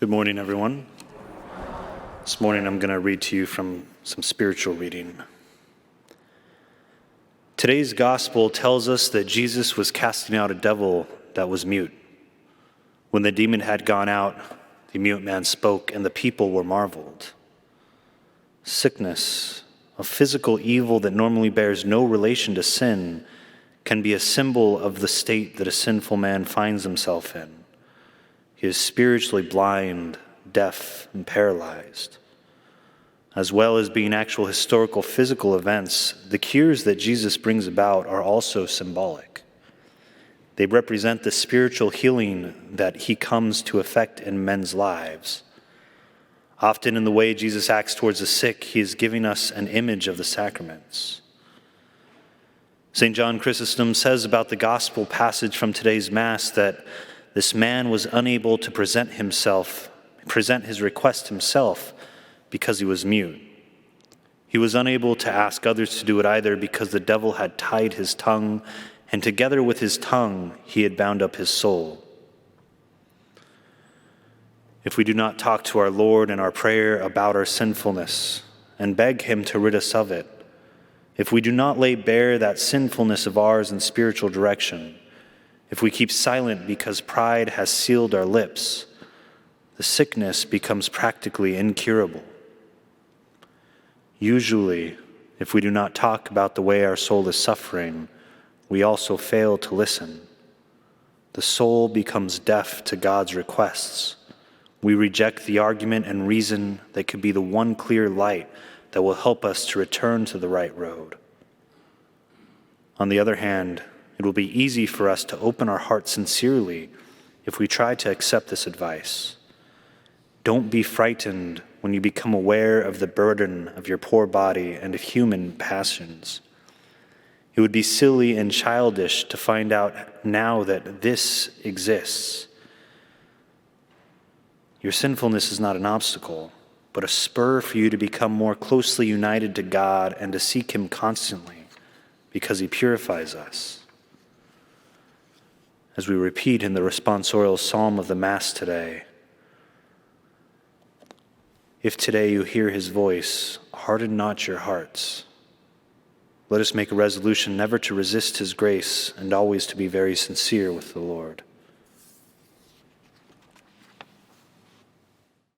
Good morning, everyone. This morning I'm going to read to you from some spiritual reading. Today's gospel tells us that Jesus was casting out a devil that was mute. When the demon had gone out, the mute man spoke, and the people were marveled. Sickness, a physical evil that normally bears no relation to sin, can be a symbol of the state that a sinful man finds himself in. He is spiritually blind, deaf, and paralyzed. As well as being actual historical physical events, the cures that Jesus brings about are also symbolic. They represent the spiritual healing that he comes to effect in men's lives. Often in the way Jesus acts towards the sick, he is giving us an image of the sacraments. St. John Chrysostom says about the gospel passage from today's Mass that this man was unable to present his request himself because he was mute. He was unable to ask others to do it either because the devil had tied his tongue, and together with his tongue he had bound up his soul. If we do not talk to our Lord in our prayer about our sinfulness and beg him to rid us of it, if we do not lay bare that sinfulness of ours in spiritual direction, if we keep silent because pride has sealed our lips, the sickness becomes practically incurable. Usually, if we do not talk about the way our soul is suffering, we also fail to listen. The soul becomes deaf to God's requests. We reject the argument and reason that could be the one clear light that will help us to return to the right road. On the other hand, it will be easy for us to open our hearts sincerely if we try to accept this advice. Don't be frightened when you become aware of the burden of your poor body and of human passions. It would be silly and childish to find out now that this exists. Your sinfulness is not an obstacle, but a spur for you to become more closely united to God and to seek him constantly, because he purifies us. As we repeat in the responsorial psalm of the Mass today, if today you hear his voice, harden not your hearts. Let us make a resolution never to resist his grace and always to be very sincere with the Lord.